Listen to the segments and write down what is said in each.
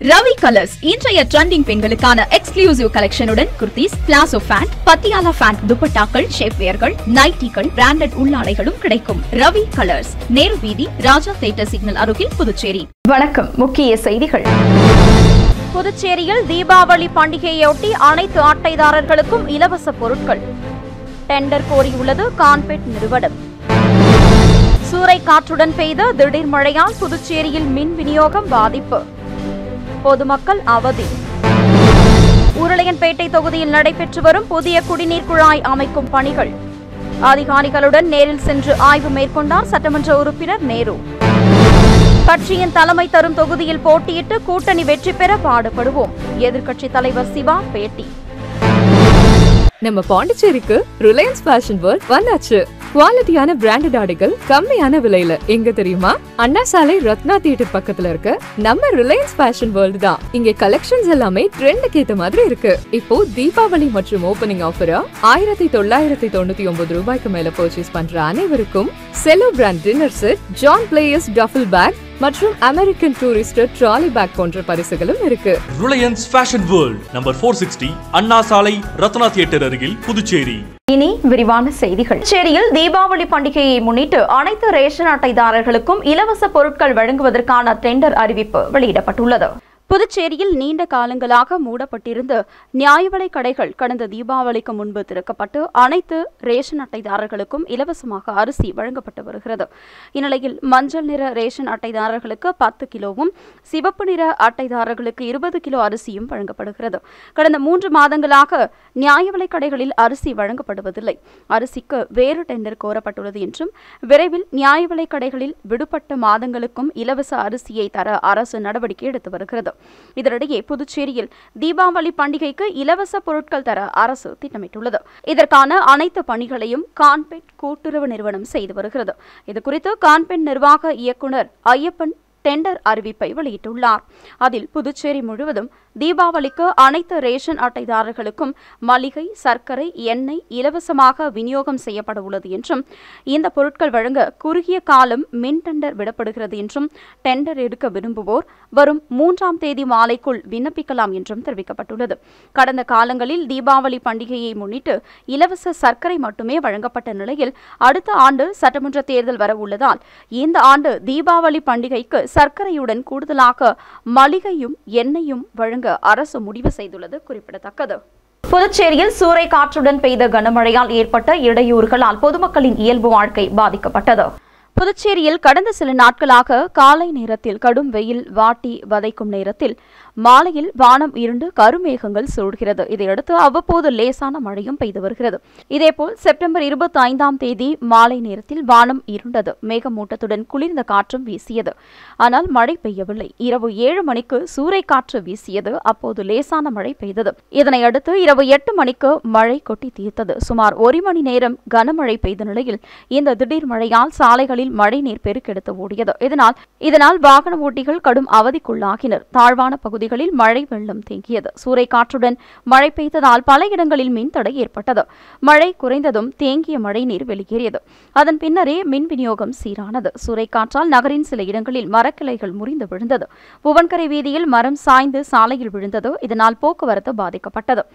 Ravi Colours இன்றைய trending பெண்களுக்கான exclusive கலெக்ஷனுடன் kurtis, palazzo pant, Patiala pant, துப்பட்டாக்கள், ஷேப்வேர்கள், நைட்டிகள், பிராண்டட் உள்ளாடைகளும் கிடைக்கும். ரவி கலர்ஸ், நேரு வீதி, ராஜா தியேட்டர் சிக்னல் அருகில், புதுச்சேரி. வணக்கம். முக்கிய செய்திகள். புதுச்சேரியில் தீபாவளி பண்டிகையொட்டி அனைத்து அட்டைதாரர்களுக்கும் இலவச பொருட்கள். டெண்டர் கோரியுள்ளது கான்பெட் நிறுவனம். சூறைக்காற்றுடன் பெய்த திடீர் மழையால் புதுச்சேரியில் மின் விநியோகம் பாதிப்பு. பொதுமக்கள் அவதி. உருளையன்பேட்டை தொகுதியில் நடைபெற்று வரும் புதிய குடிநீர் குழாய் அமைக்கும் பணிகள். அதிகாரிகளுடன் நேரில் சென்று ஆய்வு மேற்கொண்டார் சட்டமன்ற உறுப்பினர் நேரு. கட்சியின் தலைமை தரும் தொகுதியில் போட்டியிட்டு கூட்டணி வெற்றி பெற பாடுபடுவோம். எதிர்க்கட்சித் தலைவர் சிவா பேட்டி. நம்ம பாண்டிச்சேரிக்கு ரிலையன்ஸ் ஃபேஷன் வேர்ல்ட் வந்தாச்சு. குவாலிட்டியான பிராண்டட் ஆடைகள் கம்மியான விலையில. எங்க தெரியுமா? அண்ணா சாலை ரத்னா தியேட்டர் பக்கத்துல இருக்க நம்ம ரிலையன்ஸ் ஃபேஷன் வேர்ல்ட் தான். இங்க கலெக்ஷன்ஸ் எல்லாமே ட்ரெண்டுக்கு ஏத்த மாதிரி இருக்கு. இப்போ தீபாவளி மற்றும் ஓபனிங் ஆஃபரா 1999 ரூபாய்க்கு மேல பர்ச்சேஸ் பண்ற அனைவருக்கும் Cello brand dinner set, John Players duffel bag மற்றும் அமெரிக்கன் டூரிஸ்டர் ட்ராலி பேக் போன்ற பரிசுகளும் இருக்கு. Reliance Fashion World, number 460, Anna Salai, Ratna theatre அருகில், புதுச்சேரி. இனி விரிவான செய்திகள். புதுச்சேரியில் தீபாவளி பண்டிகையை முன்னிட்டு அனைத்து ரேஷன் அட்டைதாரர்களுக்கும் இலவச பொருட்கள் வழங்குவதற்கான டெண்டர் அறிவிப்பு வெளியிடப்பட்டுள்ளது. புதுச்சேரியில் நீண்ட காலங்களாக மூடப்பட்டிருந்த நியாய விலைக் கடைகள் கடந்த தீபாவளிக்கு முன்பு திறக்கப்பட்டு அனைத்து ரேஷன் அட்டைதாரர்களுக்கும் இலவசமாக அரிசி வழங்கப்பட்டு வருகிறது. இந்நிலையில் மஞ்சள் நிற ரேஷன் அட்டைதாரர்களுக்கு 10 கிலோவும், சிவப்பு நிற அட்டைதாரர்களுக்கு 20 கிலோ அரிசியும் வழங்கப்படுகிறது. கடந்த 3 மாதங்களாக நியாய விலைக் கடைகளில் அரிசி வழங்கப்படுவதில்லை. அரிசிக்கு வேறு டெண்டர் கோரப்பட்டுள்ளது என்றும் விரைவில் நியாய விலைக் கடைகளில் விடுபட்ட மாதங்களுக்கும் இலவச அரிசியை தர அரசு நடவடிக்கை எடுத்து வருகிறது. இதனிடையே புதுச்சேரியில் தீபாவளி பண்டிகைக்கு இலவச பொருட்கள் தர அரசு திட்டமிட்டுள்ளது. இதற்கான அனைத்து பணிகளையும் கான்பெட் கூட்டுறவு நிறுவனம் செய்து வருகிறது. இதுகுறித்து கான்பெட் நிர்வாக இயக்குநர் ஐயப்பன் டெண்டர் அறிவிப்பை வெளியிட்டுள்ளார். அதில் புதுச்சேரி முழுவதும் தீபாவளிக்கு அனைத்து ரேஷன் அட்டைதாரர்களுக்கும் மளிகை, சர்க்கரை, எண்ணெய் இலவசமாக விநியோகம் செய்யப்பட உள்ளது என்றும் இந்த பொருட்கள் வழங்க குறுகிய காலம் மின் டெண்டர் விடப்படுகிறது என்றும் டெண்டர் எடுக்க விரும்புவோர் வரும் 3ஆம் தேதி மாலைக்குள் விண்ணப்பிக்கலாம் என்றும் தெரிவிக்கப்பட்டுள்ளது. கடந்த காலங்களில் தீபாவளி பண்டிகையை முன்னிட்டு இலவச சர்க்கரை மட்டுமே வழங்கப்பட்ட நிலையில் அடுத்த ஆண்டு சட்டமன்ற தேர்தல் வர உள்ளதால் இந்த ஆண்டு தீபாவளி பண்டிகைக்கு சர்க்கரையுடன் கூடுதலாக மளிகையும் எண்ணெயும் வழங்க அரசு முடிவு செய்துள்ளது குறிப்பிடத்தக்கது. புதுச்சேரியில் சூறைக்காற்றுடன் பெய்த கனமழையால் ஏற்பட்ட இடையூறுகளால் பொதுமக்களின் இயல்பு வாழ்க்கை பாதிக்கப்பட்டது. புதுச்சேரியில் கடந்த சில நாட்களாக காலை நேரத்தில் கடும் வெயில் வாட்டி வதைக்கும் நேரத்தில் மாலையில் வானம் இருண்டு கருமேகங்கள் சூழ்கிறது. இதையடுத்து அவ்வப்போது லேசான மழையும் பெய்து வருகிறது. இதேபோல் செப்டம்பர் 25ஆம் தேதி மாலை நேரத்தில் வானம் இருண்டது. மேகமூட்டத்துடன் குளிர்ந்த காற்றும் வீசியது. ஆனால் மழை பெய்யவில்லை. இரவு 7 மணிக்கு சூறைக்காற்று வீசியது. அப்போது லேசான மழை பெய்தது. இதனையடுத்து இரவு 8 மணிக்கு மழை கொட்டி தீர்த்தது. சுமார் 1 மணி நேரம் கனமழை பெய்த நிலையில் இந்த திடீர் மழையால் சாலைகளில் மழைநீர் பெருக்கெடுத்து ஓடியது. இதனால் வாகன ஓட்டிகள் கடும் அவதிக்குள்ளாகினர். தாழ்வான பகுதிகளில் மழை வெள்ளம் தேங்கியது. சூறைக்காற்றுடன் மழை பெய்ததால் பல இடங்களில் மின்தடை ஏற்பட்டது. மழை குறைந்ததும் தேங்கிய மழைநீர் வெளியேறியது. அதன் பின்னரே மின் விநியோகம் சீரானது. சூறைக்காற்றால் நகரின் சில இடங்களில் மரக்கிளைகள் முறிந்து விழுந்தது. புவன்கரை வீதியில் மரம் சாய்ந்து சாலையில் விழுந்தது. இதனால் போக்குவரத்து பாதிக்கப்பட்டது.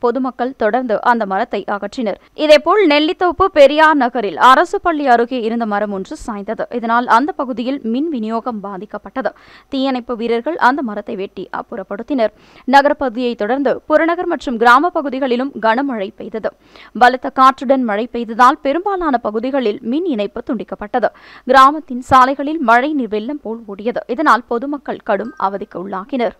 பொதுமக்கள் தொடர்ந்து அந்த மரத்தை அகற்றினர். இதேபோல் நெல்லித்தோப்பு பெரியார் நகரில் அரசு பள்ளி அருகே இருந்த மரம் ஒன்று சாய்ந்தது. இதனால் அந்த பகுதியில் மின் விநியோகம் பாதிக்கப்பட்டது. தீயணைப்பு வீரர்கள் அந்த மரத்தை வெட்டி அப்புறப்படுத்தினர். நகரப்பகுதியை தொடர்ந்து புறநகர் மற்றும் கிராம பகுதிகளிலும் கனமழை பெய்தது. பலத்த காற்றுடன் மழை பெய்ததால் பெரும்பாலான பகுதிகளில் மின் இணைப்பு துண்டிக்கப்பட்டது. கிராமத்தின் சாலைகளில் மழை நீர் வெள்ளம் போல் ஓடியது. இதனால் பொதுமக்கள் கடும் அவதிக்கு உள்ளாகினர்.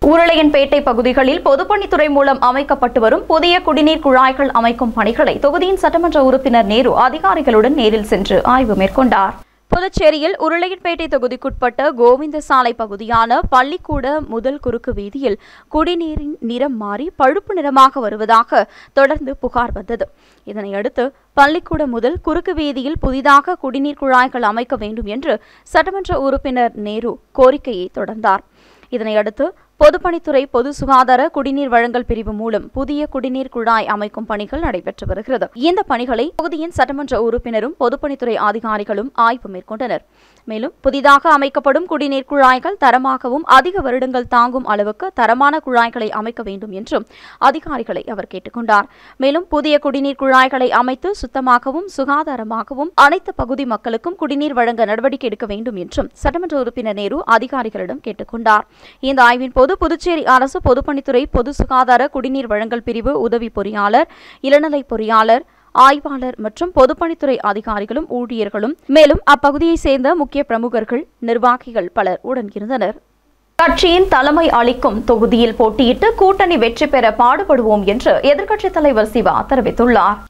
உருளையன்பேட்டை பகுதிகளில் பொதுப்பணித்துறை மூலம் அமைக்கப்பட்டு வரும் புதிய குடிநீர் குழாய்கள் அமைக்கும் பணிகளை தொகுதியின் சட்டமன்ற உறுப்பினர் நேரு அதிகாரிகளுடன் நேரில் சென்று ஆய்வு மேற்கொண்டார். புதுச்சேரியில் உருளையன்பேட்டை தொகுதிக்குட்பட்ட கோவிந்த சாலை பகுதியான பள்ளிக்கூட முதல் குறுக்கு வீதியில் குடிநீரின் நிறம் மாறி பழுப்பு நிறமாக வருவதாக தொடர்ந்து புகார் வந்தது. இதனையடுத்து பள்ளிக்கூட முதல் குறுக்கு வீதியில் புதிதாக குடிநீர் குழாய்கள் அமைக்க வேண்டும் என்று சட்டமன்ற உறுப்பினர் நேரு கோரிக்கையை தொடர்ந்தார். இதனையடுத்து பொதுப்பணித்துறை பொது சுகாதார குடிநீர் வழங்கல் பிரிவு மூலம் புதிய குடிநீர் குழாய் அமைக்கும் பணிகள் நடைபெற்று வருகிறது. இந்த பணிகளை தொகுதியின் சட்டமன்ற உறுப்பினரும் பொதுப்பணித்துறை அதிகாரிகளும் ஆய்வு மேற்கொண்டனர். மேலும் புதிதாக அமைக்கப்படும் குடிநீர் குழாய்கள் தரமாகவும் அதிக வருடங்கள் தாங்கும் அளவுக்கு தரமான குழாய்களை அமைக்க வேண்டும் என்றும் அதிகாரிகளை அவர் கேட்டுக் கொண்டார். மேலும் புதிய குடிநீர் குழாய்களை அமைத்து சுத்தமாகவும் சுகாதாரமாகவும் அனைத்து பகுதி மக்களுக்கும் குடிநீர் வழங்க நடவடிக்கை எடுக்க வேண்டும் என்றும் சட்டமன்ற உறுப்பினர் நேரு அதிகாரிகளிடம் கேட்டுக் கொண்டார். இந்த ஆய்வின் போது புதுச்சேரி அரசு பொதுப்பணித்துறை பொது சுகாதார குடிநீர் வழங்கல் பிரிவு உதவி பொறியாளர், இளநிலை பொறியாளர், ஆய்வாளர் மற்றும் பொதுப்பணித்துறை அதிகாரிகளும் ஊழியர்களும் மேலும் அப்பகுதியைச் சேர்ந்த முக்கிய பிரமுகர்கள், நிர்வாகிகள் பலர் உடன் இருந்தனர். கட்சியின் தலைமை அளிக்கும் தொகுதியில் போட்டியிட்டு கூட்டணி வெற்றி பெற பாடுபடுவோம் என்று எதிர்க்கட்சித் தலைவர் சிவா தெரிவித்துள்ளார்.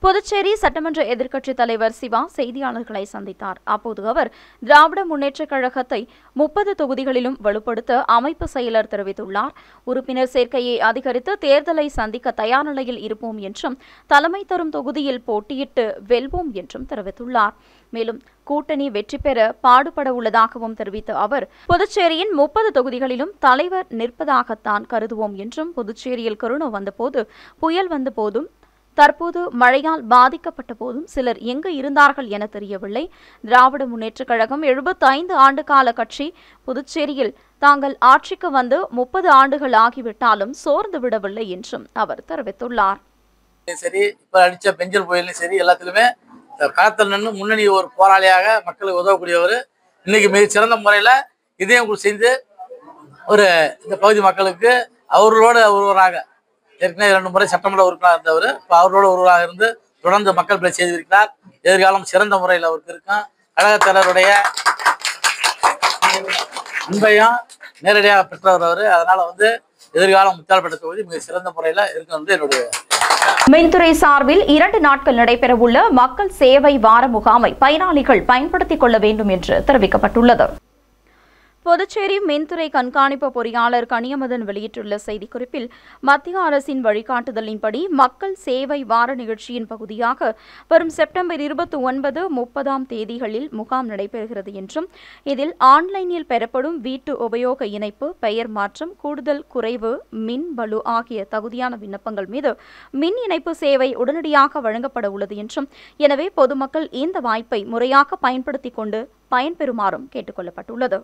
புதுச்சேரி சட்டமன்ற எதிர்க்கட்சித் தலைவர் சிவா செய்தியாளர்களை சந்தித்தார். அப்போது அவர் திராவிட முன்னேற்றக் கழகத்தை 30 தொகுதிகளிலும் வலுப்படுத்த அமைப்பு செயலர் தெரிவித்துள்ளார். உறுப்பினர் சேர்க்கையை அதிகரித்து தேர்தலை சந்திக்க தயார் நிலையில் இருப்போம் என்றும் தலைமை தரும் தொகுதியில் போட்டியிட்டு வெல்வோம் என்றும் தெரிவித்துள்ளார். மேலும் கூட்டணி வெற்றி பெற பாடுபட உள்ளதாகவும் தெரிவித்த அவர் புதுச்சேரியின் 30 தொகுதிகளிலும் தலைவர் நிற்பதாகத்தான் கருதுவோம் என்றும் புதுச்சேரியில் கொரோனா வந்தபோது, புயல் வந்தபோதும், தற்போது மழையால் பாதிக்கப்பட்ட போதும் சிலர் எங்கு இருந்தார்கள் என தெரியவில்லை. திராவிட முன்னேற்றக் கழகம் 75 ஆண்டு கால கட்சி. புதுச்சேரியில் தாங்கள் ஆட்சிக்கு வந்து 30 ஆண்டுகள் ஆகிவிட்டாலும் சோர்ந்து விடவில்லை என்றும் அவர் தெரிவித்துள்ளார். சரி, இப்ப அடிச்ச பெஞ்சல் புயலும் சரி, எல்லாத்திலுமே களத்தில் நின்று முன்னணி ஒரு போராளியாக மக்களுக்கு உதவக்கூடியவர். இன்னைக்கு மிக சிறந்த முறையில இதையும் செய்து ஒரு இந்த பகுதி மக்களுக்கு அவர்களோட ஒருவராக ஏற்கனவே 2 முறை சட்டமன்ற உறுப்பினராக இருந்தவர். இப்போ அவரோட ஒருவராக இருந்து தொடர்ந்து மக்கள் பிள்ளை செய்திருக்கிறார். எதிர்காலம் சிறந்த முறையில் அவருக்கு இருக்கும். கழகத்தினருடைய அன்பையும் நேரடியாக பெற்றவர் அவர். அதனால எதிர்காலம் முத்தால்பட்ட தொகுதி மிக சிறந்த முறையில் இருக்கும் என்று என்னுடைய. மின்துறை சார்பில் 2 நாட்கள் நடைபெறவுள்ள மக்கள் சேவை வார முகாமை பயனாளிகள் பயன்படுத்திக் கொள்ள வேண்டும் என்று தெரிவிக்கப்பட்டுள்ளது. புதுச்சேரி மின்துறை கண்காணிப்பு பொறியாளர் கனியமதன் வெளியிட்டுள்ள செய்திக்குறிப்பில், மத்திய அரசின் வழிகாட்டுதலின்படி மக்கள் சேவை வார நிகழ்ச்சியின் பகுதியாக வரும் செப்டம்பர் 29, 30 தேதிகளில் முகாம் நடைபெறுகிறது என்றும், இதில் ஆன்லைனில் பெறப்படும் வீட்டு உபயோக இணைப்பு, பெயர் மாற்றம், கூடுதல் குறைவு மின் பளு ஆகிய தகுதியான விண்ணப்பங்கள் மீது மின் இணைப்பு சேவை உடனடியாக வழங்கப்பட உள்ளது என்றும், எனவே பொதுமக்கள் இந்த வாய்ப்பை முறையாக பயன்படுத்திக் கொண்டு பயன்பெறுமாறும் கேட்டுக் கொள்ளப்பட்டுள்ளது.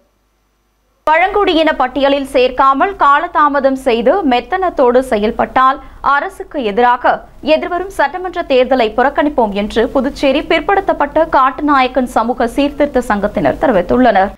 பழங்குடியின பட்டியலில் சேர்க்காமல் காலதாமதம் செய்து மெத்தனத்தோடு செயல்பட்டால் அரசுக்கு எதிராக எதிர்வரும் சட்டமன்ற தேர்தலை புறக்கணிப்போம் என்று புதுச்சேரி பிற்படுத்தப்பட்ட காட்டுநாயக்கன் சமூக சீர்திருத்த சங்கத்தினர் தெரிவித்துள்ளனர்.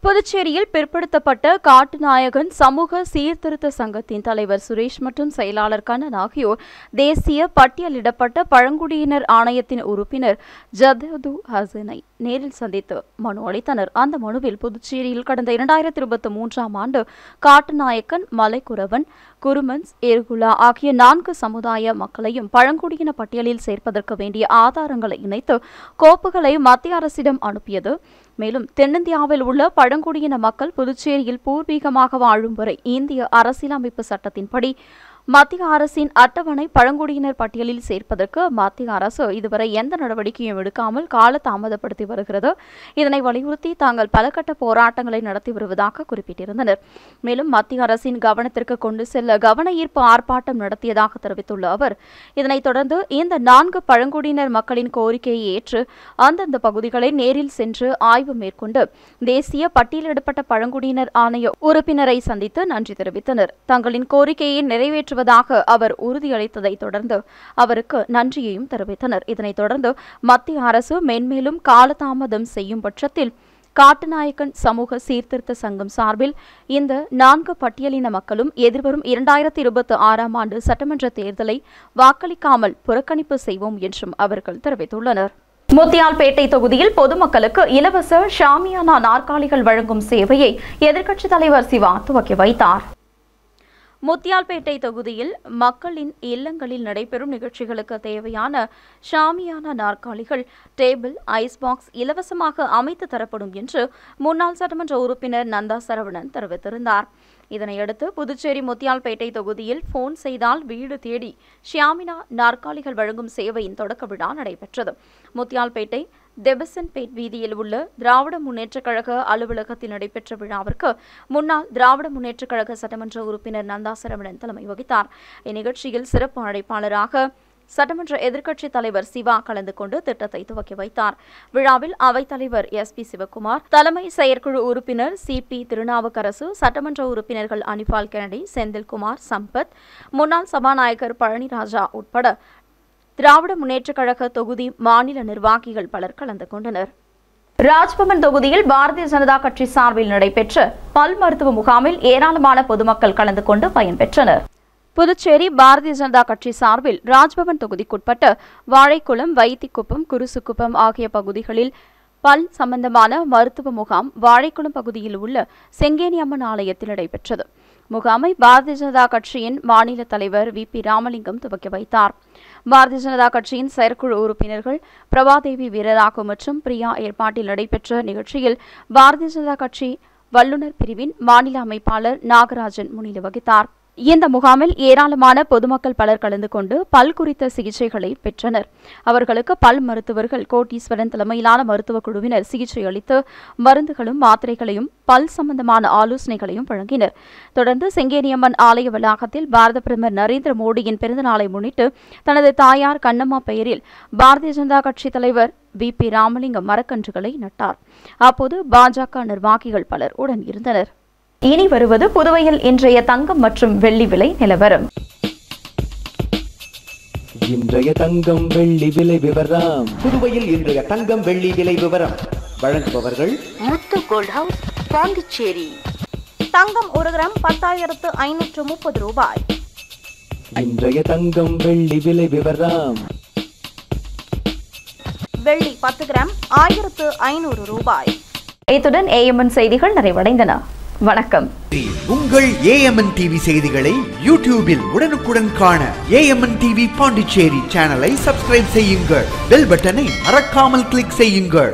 புதுச்சேரியில் பிற்படுத்தப்பட்ட காட்டுநாயகன் சமூக சீர்திருத்த சங்கத்தின் தலைவர் சுரேஷ் மற்றும் செயலாளர் கண்ணன் ஆகியோர் தேசிய பட்டியலிடப்பட்ட பழங்குடியினர் ஆணையத்தின் உறுப்பினர் ஜதது ஹசனை நேரில் சந்தித்து மனு அளித்தனர். அந்த மனுவில் புதுச்சேரியில் கடந்த 2023 ஆண்டு காட்டுநாயக்கன், மலைக்குறவன், குருமன்ஸ், எர்குலா ஆகிய 4 சமுதாய மக்களையும் பழங்குடியின பட்டியலில் சேர்ப்பதற்கு வேண்டிய ஆதாரங்களை இணைத்து கோப்புகளை மத்திய அரசிடம் அனுப்பியது. மேலும் தென்னிந்தியாவில் உள்ள பழங்குடியின மக்கள் புதுச்சேரியில் பூர்வீகமாக வாழும் வரை இந்திய அரசியலமைப்பு சட்டத்தின்படி மத்திய அரசின் அட்டவணை பழங்குடியினர் பட்டியலில் சேர்ப்பதற்கு மத்திய அரசு இதுவரை எந்த நடவடிக்கையும் எடுக்காமல் காலதாமதப்படுத்தி வருகிறது. இதனை வலியுறுத்தி தாங்கள் பல கட்ட போராட்டங்களை நடத்தி வருவதாக குறிப்பிட்டிருந்தனர். மேலும் மத்திய அரசின் கவனத்திற்கு கொண்டு செல்ல கவன ஈர்ப்பு ஆர்ப்பாட்டம் நடத்தியதாக தெரிவித்துள்ள அவர், இதனைத் தொடர்ந்து இந்த 4 பழங்குடியினர் மக்களின் கோரிக்கையை ஏற்று அந்தந்த பகுதிகளை நேரில் சென்று ஆய்வு மேற்கொண்டு தேசிய பட்டியலிடப்பட்ட பழங்குடியினர் ஆணைய உறுப்பினரை சந்தித்து நன்றி தெரிவித்தனர். தங்களின் கோரிக்கையை நிறைவேற்றுவதாக அவர் உறுதியளித்ததை தொடர்ந்து அவருக்கு நன்றியையும் தெரிவித்தனர். இதனைத் தொடர்ந்து மத்திய அரசு மென்மேலும் காலதாமதம் செய்யும் பட்சத்தில் காட்டுநாயக்கன் சமூக சீர்திருத்த சங்கம் சார்பில் இந்த 4 பட்டியலின மக்களும் எதிர்வரும் 2026 ஆண்டு சட்டமன்ற தேர்தலை வாக்களிக்காமல் புறக்கணிப்பு செய்வோம் என்றும் அவர்கள் தெரிவித்துள்ளனர். முத்தியால்பேட்டை தொகுதியில் பொதுமக்களுக்கு இலவச ஷாமியானா நாற்காலிகள் வழங்கும் சேவையை எதிர்க்கட்சித் தலைவர் சிவா துவக்கி வைத்தார். முத்தியால்பேட்டை தொகுதியில் மக்களின் இல்லங்களில் நடைபெறும் நிகழ்ச்சிகளுக்கு தேவையான ஷாமியானா நாற்காலிகள், டேபிள், ஐஸ் பாக்ஸ் இலவசமாக அமைத்து தரப்படும் என்று முன்னாள் சட்டமன்ற உறுப்பினர் நந்தா சரவணன் தெரிவித்திருந்தார். இதனையடுத்து புதுச்சேரி முத்தியால்பேட்டை தொகுதியில் போன் செய்தால் வீடு தேடி ஷியாமினா நாற்காலிகள் வழங்கும் சேவையின் தொடக்க விழா நடைபெற்றது. முத்தியால்பேட்டை தெபசன்பேட் வீதியில் உள்ள திராவிட முன்னேற்றக் கழக அலுவலகத்தில் நடைபெற்ற விழாவிற்கு முன்னாள் திராவிட முன்னேற்றக் கழக சட்டமன்ற உறுப்பினர் நந்தா சரவணன் தலைமை வகித்தார். இந்நிகழ்ச்சியில் சிறப்பு அழைப்பாளராக சட்டமன்ற எதிர்க்கட்சித் தலைவர் சிவா கலந்து கொண்டு திட்டத்தை துவக்கி வைத்தார். விழாவில் அவைத்தலைவர் SP சிவக்குமார், தலைமை செயற்குழு உறுப்பினர் CP திருநாவுக்கரசு, சட்டமன்ற உறுப்பினர்கள் அனிபால் கெனடி, செந்தில்குமார், சம்பத், முன்னாள் சபாநாயகர் பழனிராஜா உட்பட திராவிட முன்னேற்றக் கழக தொகுதி மாநில நிர்வாகிகள் பலர் கலந்து கொண்டனர். ராஜ்பவன் தொகுதியில் பாரதிய ஜனதா கட்சி சார்பில் நடைபெற்ற பல் மருத்துவ முகாமில் ஏராளமான பொதுமக்கள் கலந்து கொண்டு பயன்பெற்றனர். புதுச்சேரி பாரதிய ஜனதா கட்சி சார்பில் ராஜ்பவன் தொகுதிக்குட்பட்ட வாழைக்குளம், வைத்திக்குப்பம், குருசுக்குப்பம் ஆகிய பகுதிகளில் பல் சம்பந்தமான மருத்துவ முகாம் வாழைக்குளம் பகுதியில் உள்ள செங்கேனியம்மன் ஆலயத்தில் நடைபெற்றது. முகாமை பாரதிய ஜனதா கட்சியின் மாநில தலைவர் VP ராமலிங்கம் துவக்கி வைத்தார். பாரதிய ஜனதா கட்சியின் செயற்குழு உறுப்பினர்கள் பிரபாதேவி வீரராகு மற்றும் பிரியா ஏற்பாட்டில் நடைபெற்ற நிகழ்ச்சியில் பாரதிய ஜனதா கட்சி வல்லுநர் பிரிவின் மாநில அமைப்பாளர் நாகராஜன் முன்னிலை வகித்தார். இந்த முகாமில் ஏராளமான பொதுமக்கள் பலர் கலந்து கொண்டு பல் குறித்த சிகிச்சைகளை பெற்றனர். அவர்களுக்கு பல் மருத்துவர்கள் கோட்டீஸ்வரன் தலைமையிலான மருத்துவ குழுவினர் சிகிச்சை அளித்து மருந்துகளும் மாத்திரைகளையும் பல் சம்பந்தமான ஆலோசனைகளையும் வழங்கினர். தொடர்ந்து செங்கேனியம்மன் ஆலய வளாகத்தில் பாரத பிரதமர் நரேந்திர மோடியின் பிறந்தநாளை முன்னிட்டு தனது தாயார் கண்ணம்மா பெயரில் பாரதிய ஜனதா கட்சி தலைவர் VP ராமலிங்கம் மரக்கன்றுகளை நட்டார். அப்போது பாஜக நிர்வாகிகள் பலர் உடன் இருந்தனர். இனி வருவது புதுவையில் இன்றைய தங்கம் மற்றும் வெள்ளி விலை நிலவரம். இன்றைய தங்கம் வெள்ளி விலை விவரம். புதுவையில் இன்றைய தங்கம் வெள்ளி விலை விவரம் வழங்குபவர்கள் முத்து கோல்ட் ஹவுஸ், பாண்டிச்சேரி. தங்கம் 1 கிராம் 10,530 ரூபாய். இன்றைய தங்கம் வெள்ளி விலை விவரம். வெள்ளி 10 கிராம் 1,500 ரூபாய். இத்துடன் AMN செய்திகள் நிறைவடைந்தன. வணக்கம். உங்கள் AMN TV செய்திகளை யூடியூபில் உடனுக்குடன் காண AMN TV பாண்டிச்சேரி சேனலை சப்ஸ்கிரைப் செய்யுங்கள். பெல் பட்டனை மறக்காமல் கிளிக் செய்யுங்கள்.